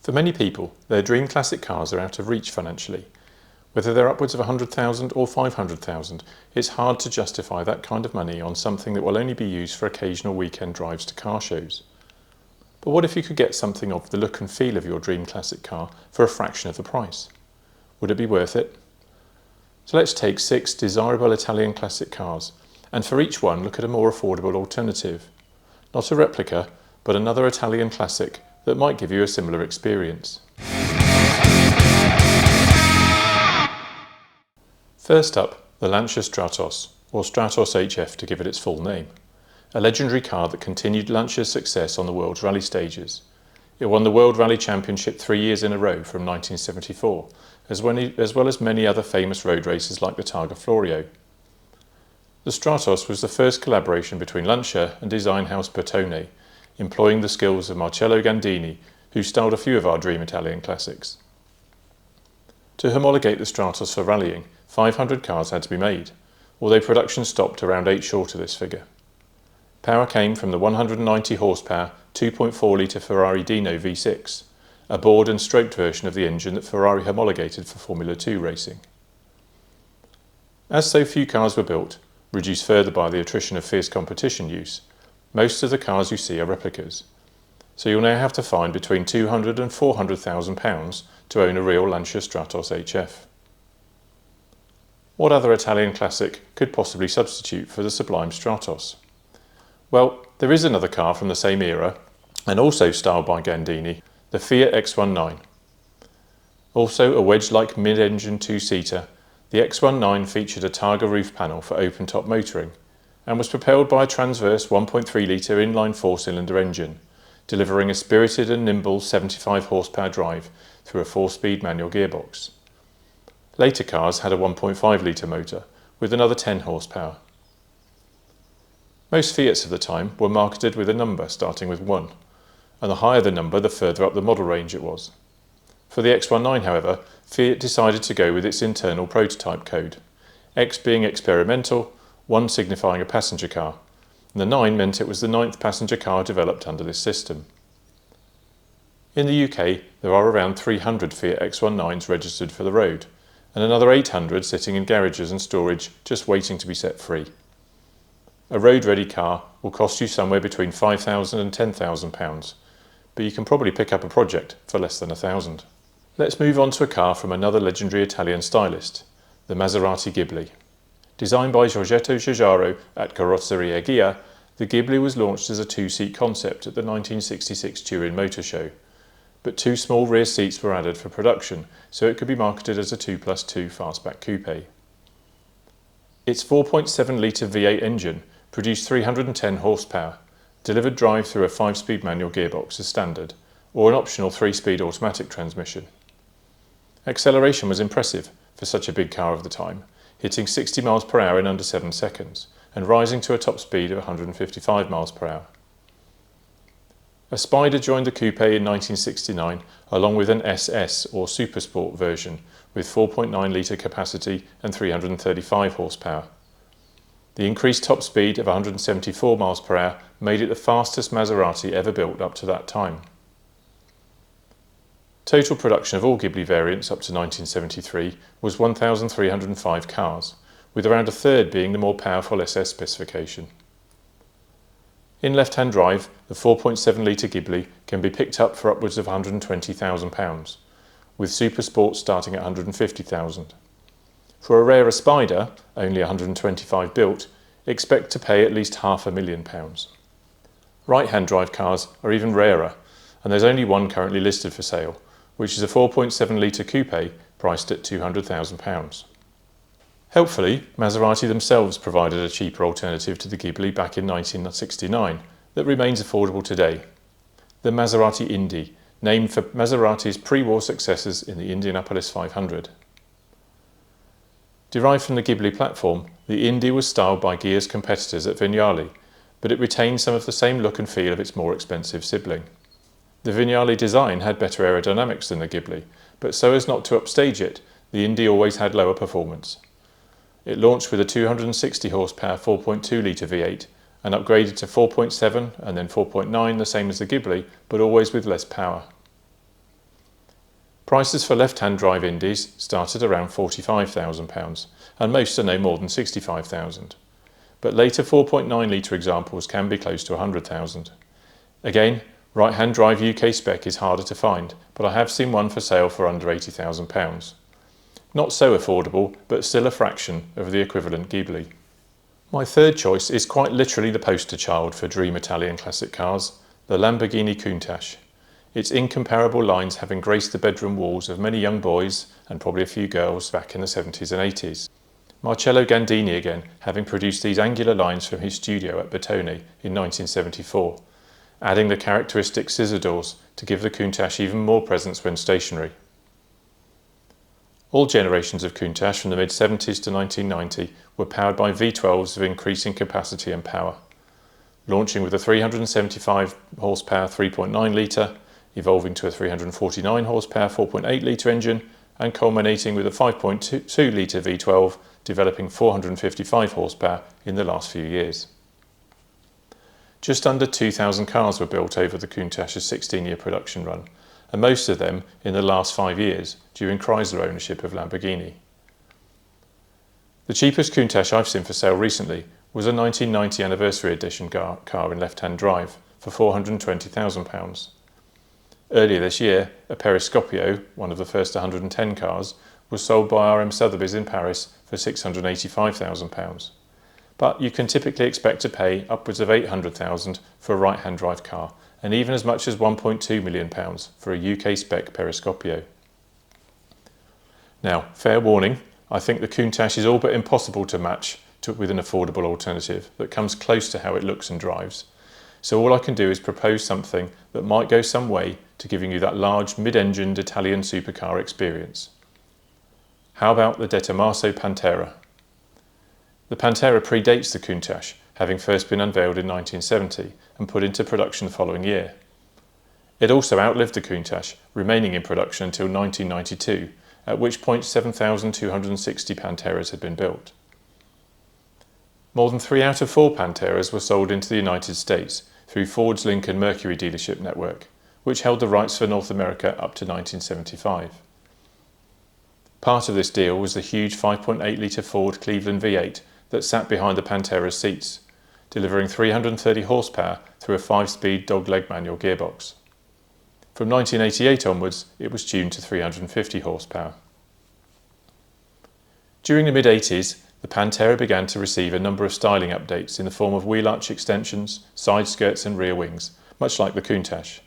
For many people, their dream classic cars are out of reach financially. Whether they're upwards of 100,000 or 500,000, it's hard to justify that kind of money on something that will only be used for occasional weekend drives to car shows. But what if you could get something of the look and feel of your dream classic car for a fraction of the price? Would it be worth it? So let's take 6 desirable Italian classic cars, and for each one look at a more affordable alternative. Not a replica, but another Italian classic that might give you a similar experience. First up, the Lancia Stratos, or Stratos HF to give it its full name. A legendary car that continued Lancia's success on the world's rally stages. It won the World Rally Championship 3 years in a row from 1974, as well as many other famous road races like the Targa Florio. The Stratos was the first collaboration between Lancia and design house Bertone, employing the skills of Marcello Gandini, who styled a few of our dream Italian classics. To homologate the Stratos for rallying, 500 cars had to be made, although production stopped around 8 short of this figure. Power came from the 190 horsepower 2.4 litre Ferrari Dino V6, a bored and stroked version of the engine that Ferrari homologated for Formula 2 racing. As so few cars were built, reduced further by the attrition of fierce competition use, most of the cars you see are replicas, so you'll now have to find between £200,000 and £400,000 to own a real Lancia Stratos HF. What other Italian classic could possibly substitute for the sublime Stratos? Well, there is another car from the same era, and also styled by Gandini, the Fiat X19. Also a wedge-like mid-engine two-seater, the X19 featured a Targa roof panel for open-top motoring, and was propelled by a transverse 1.3 litre inline 4-cylinder engine, delivering a spirited and nimble 75 horsepower drive through a 4-speed manual gearbox. Later cars had a 1.5 litre motor with another 10 horsepower. Most Fiats of the time were marketed with a number starting with 1, and the higher the number, the further up the model range it was. For the X19, however, Fiat decided to go with its internal prototype code, X being experimental, 1 signifying a passenger car, and the 9 meant it was the 9th passenger car developed under this system. In the UK, there are around 300 Fiat X19s registered for the road, and another 800 sitting in garages and storage just waiting to be set free. A road-ready car will cost you somewhere between £5,000 and £10,000, but you can probably pick up a project for less than £1,000. Let's move on to a car from another legendary Italian stylist, the Maserati Ghibli. Designed by Giorgetto Giugiaro at Carrozzeria Ghia, the Ghibli was launched as a 2-seat concept at the 1966 Turin Motor Show, but 2 small rear seats were added for production so it could be marketed as a 2+2 fastback coupe. Its 4.7 litre V8 engine produced 310 horsepower, delivered drive through a 5-speed manual gearbox as standard, or an optional 3-speed automatic transmission. Acceleration was impressive for such a big car of the time, hitting 60 miles per hour in under 7 seconds, and rising to a top speed of 155 miles per hour. A Spider joined the coupe in 1969 along with an SS or Supersport version with 4.9 litre capacity and 335 horsepower. The increased top speed of 174 miles per hour made it the fastest Maserati ever built up to that time. Total production of all Ghibli variants up to 1973 was 1,305 cars, with around a third being the more powerful SS specification. In left-hand drive, the 4.7 litre Ghibli can be picked up for upwards of £120,000, with Super Sport starting at £150,000. For a rarer Spider, only 125 built, expect to pay at least £500,000. Right-hand drive cars are even rarer, and there's only one currently listed for sale, which is a 4.7 litre coupe priced at £200,000. Helpfully, Maserati themselves provided a cheaper alternative to the Ghibli back in 1969 that remains affordable today. The Maserati Indy, named for Maserati's pre-war successors in the Indianapolis 500. Derived from the Ghibli platform, the Indy was styled by Ghia's competitors at Vignale, but it retained some of the same look and feel of its more expensive sibling. The Vignale design had better aerodynamics than the Ghibli, but so as not to upstage it, the Indy always had lower performance. It launched with a 260 horsepower 4.2 litre V8 and upgraded to 4.7 and then 4.9, the same as the Ghibli, but always with less power. Prices for left-hand drive Indies start at around £45,000 and most are no more than £65,000. But later 4.9 litre examples can be close to £100,000. Again, right-hand drive UK spec is harder to find, but I have seen one for sale for under £80,000. Not so affordable, but still a fraction of the equivalent Ghibli. My third choice is quite literally the poster child for dream Italian classic cars, the Lamborghini Countach. Its incomparable lines having graced the bedroom walls of many young boys, and probably a few girls, back in the 70s and 80s. Marcello Gandini again, having produced these angular lines from his studio at Bertone in 1974, adding the characteristic scissor doors to give the Countach even more presence when stationary. All generations of Countach from the mid-70s to 1990 were powered by V12s of increasing capacity and power, launching with a 375 horsepower 3.9 litre, evolving to a 349 horsepower 4.8 litre engine, and culminating with a 5.2 litre V12 developing 455 horsepower in the last few years. Just under 2,000 cars were built over the Countach's 16-year production run, and most of them in the last 5 years during Chrysler ownership of Lamborghini. The cheapest Countach I've seen for sale recently was a 1990 anniversary edition car in left-hand drive for £420,000. Earlier this year, a Periscopio, one of the first 110 cars, was sold by RM Sotheby's in Paris for £685,000. But you can typically expect to pay upwards of £800,000 for a right-hand drive car, and even as much as £1.2 million for a UK spec Periscopio. Now, fair warning, I think the Countach is all but impossible to match with an affordable alternative that comes close to how it looks and drives. So all I can do is propose something that might go some way to giving you that large mid-engined Italian supercar experience. How about the De Tomaso Pantera? The Pantera predates the Countach, having first been unveiled in 1970 and put into production the following year. It also outlived the Countach, remaining in production until 1992, at which point 7,260 Panteras had been built. More than 3 out of 4 Panteras were sold into the United States through Ford's Lincoln Mercury dealership network, which held the rights for North America up to 1975. Part of this deal was the huge 5.8 litre Ford Cleveland V8 that sat behind the Pantera's seats, delivering 330 horsepower through a 5-speed dogleg manual gearbox. From 1988 onwards, it was tuned to 350 horsepower. During the mid-80s, the Pantera began to receive a number of styling updates in the form of wheel arch extensions, side skirts and rear wings, much like the Countach.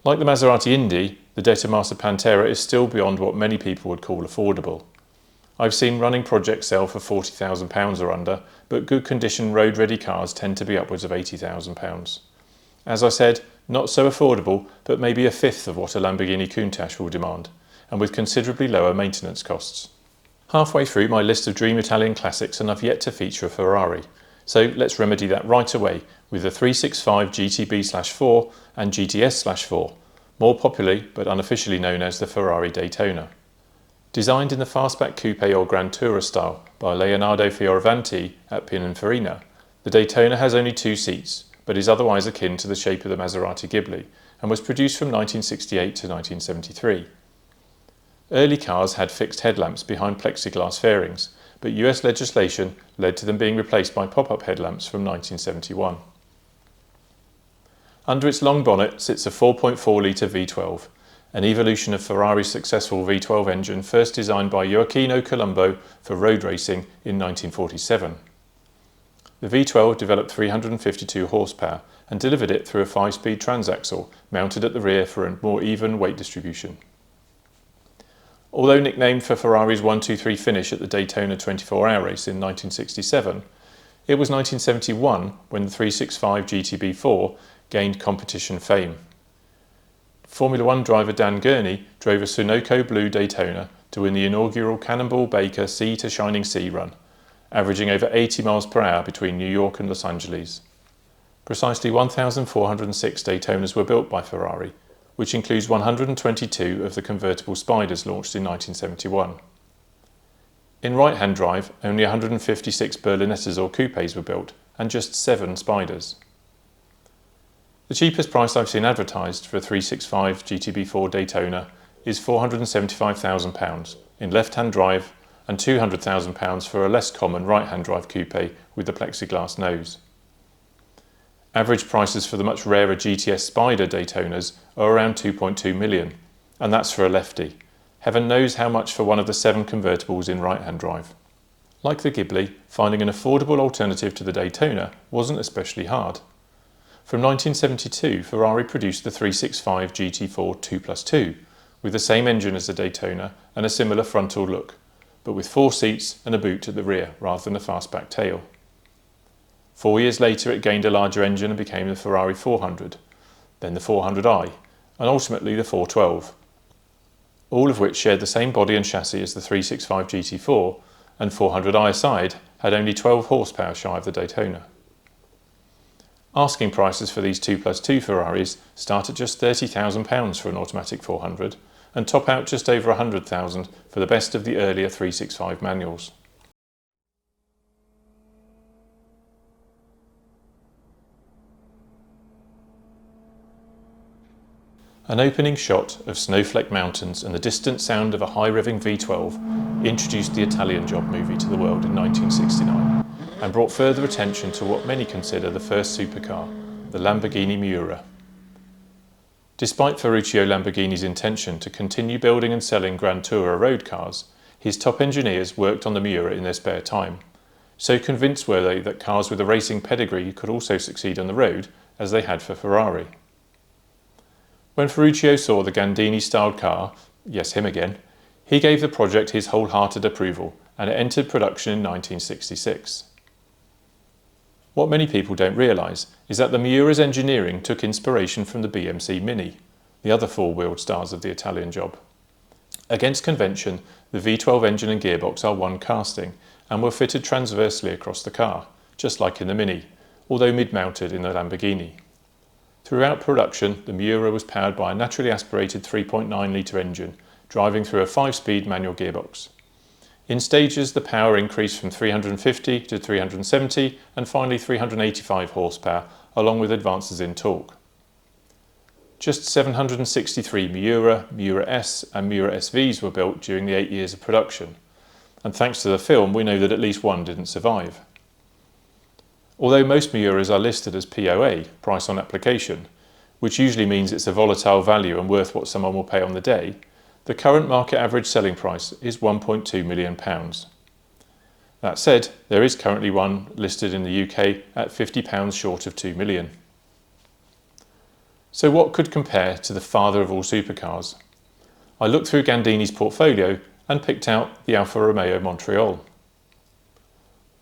Like the Maserati Indy, the De Tomaso Pantera is still beyond what many people would call affordable. I've seen running projects sell for £40,000 or under, but good condition road-ready cars tend to be upwards of £80,000. As I said, not so affordable, but maybe a fifth of what a Lamborghini Countach will demand, and with considerably lower maintenance costs. Halfway through my list of dream Italian classics and I've yet to feature a Ferrari, so let's remedy that right away with the 365 GTB/4 and GTS/4, more popularly but unofficially known as the Ferrari Daytona. Designed in the fastback coupe or Grand Tourer style by Leonardo Fioravanti at Pininfarina, the Daytona has only 2 seats, but is otherwise akin to the shape of the Maserati Ghibli and was produced from 1968 to 1973. Early cars had fixed headlamps behind plexiglass fairings, but US legislation led to them being replaced by pop-up headlamps from 1971. Under its long bonnet sits a 4.4 litre V12, an evolution of Ferrari's successful V12 engine first designed by Gioacchino Colombo for road racing in 1947. The V12 developed 352 horsepower and delivered it through a 5-speed transaxle mounted at the rear for a more even weight distribution. Although nicknamed for Ferrari's 1-2-3 finish at the Daytona 24-hour race in 1967, it was 1971 when the 365 GTB4 gained competition fame. Formula One driver Dan Gurney drove a Sunoco Blue Daytona to win the inaugural Cannonball Baker Sea to Shining Sea run, averaging over 80 miles per hour between New York and Los Angeles. Precisely 1,406 Daytonas were built by Ferrari, which includes 122 of the convertible Spiders launched in 1971. In right-hand drive, only 156 Berlinettas or coupes were built, and just 7 Spiders. The cheapest price I've seen advertised for a 365 GTB4 Daytona is £475,000 in left-hand drive and £200,000 for a less common right-hand drive coupe with the plexiglass nose. Average prices for the much rarer GTS Spider Daytonas are around 2.2 million, and that's for a lefty. Heaven knows how much for one of the 7 convertibles in right-hand drive. Like the Ghibli, finding an affordable alternative to the Daytona wasn't especially hard. From 1972, Ferrari produced the 365 GT4 2+2, with the same engine as the Daytona and a similar frontal look, but with 4 seats and a boot at the rear rather than a fastback tail. 4 years later it gained a larger engine and became the Ferrari 400, then the 400i, and ultimately the 412, all of which shared the same body and chassis as the 365 GT4, and 400i aside had only 12 horsepower shy of the Daytona. Asking prices for these 2+2 Ferraris start at just £30,000 for an automatic 400 and top out just over £100,000 for the best of the earlier 365 manuals. An opening shot of snowflake mountains and the distant sound of a high-revving V12 introduced the Italian Job movie to the world in 1969 and brought further attention to what many consider the first supercar, the Lamborghini Miura. Despite Ferruccio Lamborghini's intention to continue building and selling Grand Tourer road cars, his top engineers worked on the Miura in their spare time. So convinced were they that cars with a racing pedigree could also succeed on the road, as they had for Ferrari. When Ferruccio saw the Gandini-styled car, yes, him again, he gave the project his wholehearted approval, and it entered production in 1966. What many people don't realise is that the Miura's engineering took inspiration from the BMC Mini, the other four-wheeled stars of the Italian Job. Against convention, the V12 engine and gearbox are one casting and were fitted transversely across the car, just like in the Mini, although mid-mounted in the Lamborghini. Throughout production, the Miura was powered by a naturally aspirated 3.9-litre engine, driving through a 5-speed manual gearbox. In stages, the power increased from 350 to 370 and finally 385 horsepower, along with advances in torque. Just 763 Miura, Miura S and Miura SVs were built during the 8 years of production, and thanks to the film we know that at least one didn't survive. Although most Miuras are listed as POA, price on application, which usually means it's a volatile value and worth what someone will pay on the day, the current market average selling price is £1.2 million. That said, there is currently one listed in the UK at £50 short of £2 million. So what could compare to the father of all supercars? I looked through Gandini's portfolio and picked out the Alfa Romeo Montreal.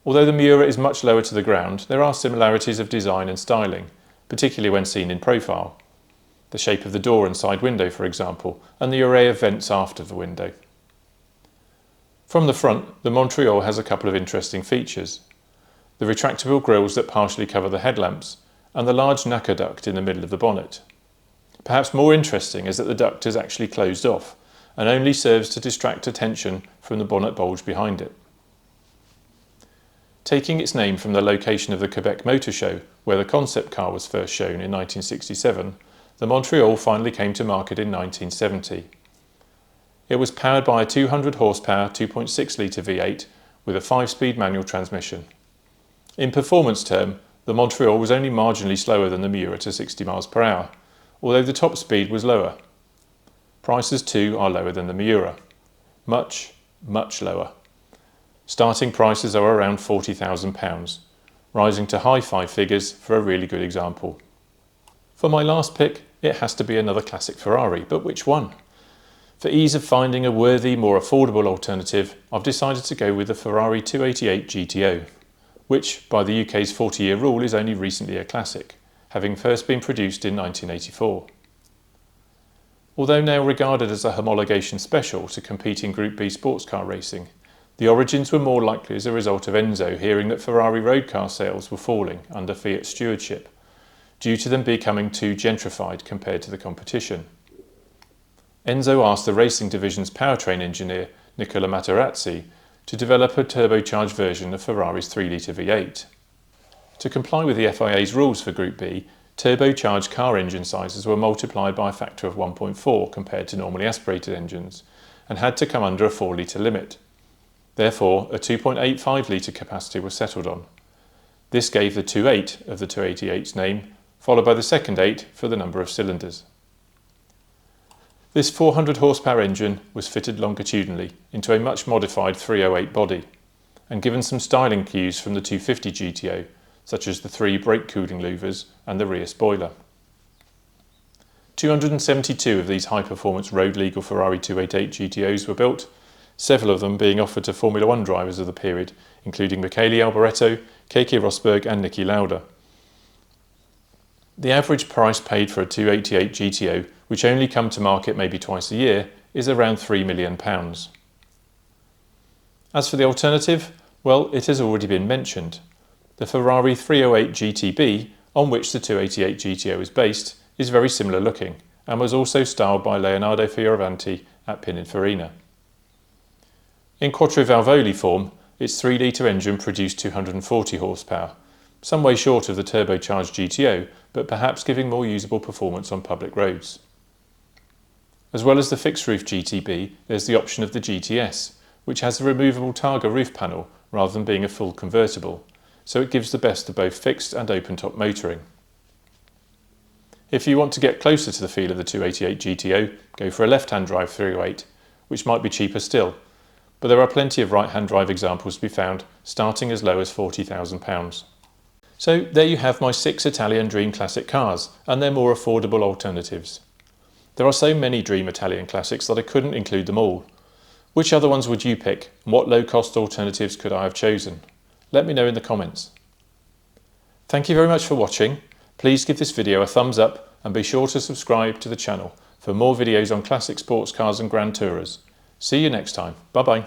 Although the Miura is much lower to the ground, there are similarities of design and styling, particularly when seen in profile. The shape of the door and side window, for example, and the array of vents after the window. From the front, the Montreal has a couple of interesting features. The retractable grilles that partially cover the headlamps, and the large NACA duct in the middle of the bonnet. Perhaps more interesting is that the duct is actually closed off, and only serves to distract attention from the bonnet bulge behind it. Taking its name from the location of the Quebec Motor Show, where the concept car was first shown in 1967, the Montreal finally came to market in 1970. It was powered by a 200 horsepower 2.6-litre V8 with a 5-speed manual transmission. In performance term, the Montreal was only marginally slower than the Miura to 60 miles per hour, although the top speed was lower. Prices too are lower than the Miura. Much, much lower. Starting prices are around £40,000, rising to high five figures for a really good example. For my last pick, it has to be another classic Ferrari, but which one? For ease of finding a worthy, more affordable alternative, I've decided to go with the Ferrari 288 GTO, which, by the UK's 40-year rule, is only recently a classic, having first been produced in 1984. Although now regarded as a homologation special to compete in Group B sports car racing, the origins were more likely as a result of Enzo hearing that Ferrari road car sales were falling under Fiat stewardship, due to them becoming too gentrified compared to the competition. Enzo asked the racing division's powertrain engineer, Nicola Materazzi, to develop a turbocharged version of Ferrari's 3-litre V8. To comply with the FIA's rules for Group B, turbocharged car engine sizes were multiplied by a factor of 1.4 compared to normally aspirated engines, and had to come under a 4 litre limit. Therefore, a 2.85 litre capacity was settled on. This gave the 2.8 of the 288's name, followed by the second 8 for the number of cylinders. This 400 horsepower engine was fitted longitudinally into a much modified 308 body, and given some styling cues from the 250 GTO, such as the 3 brake cooling louvers and the rear spoiler. 272 of these high-performance road-legal Ferrari 288 GTOs were built, several of them being offered to Formula 1 drivers of the period, including Michele Alboreto, Keke Rosberg and Niki Lauda. The average price paid for a 288 GTO, which only come to market maybe twice a year, is around £3 million. As for the alternative, well, it has already been mentioned. The Ferrari 308 GTB, on which the 288 GTO is based, is very similar looking, and was also styled by Leonardo Fioravanti at Pininfarina. In Quattrovalvoli form, its 3 litre engine produced 240 horsepower, some way short of the turbocharged GTO, but perhaps giving more usable performance on public roads. As well as the fixed roof GTB, there's the option of the GTS, which has a removable Targa roof panel rather than being a full convertible, so it gives the best of both fixed and open-top motoring. If you want to get closer to the feel of the 288 GTO, go for a left-hand drive 308, which might be cheaper still, but there are plenty of right-hand drive examples to be found, starting as low as £40,000. So there you have my 6 Italian dream classic cars and their more affordable alternatives. There are so many dream Italian classics that I couldn't include them all. Which other ones would you pick, and what low-cost alternatives could I have chosen? Let me know in the comments. Thank you very much for watching. Please give this video a thumbs up and be sure to subscribe to the channel for more videos on classic sports cars and Grand Tourers. See you next time. Bye bye.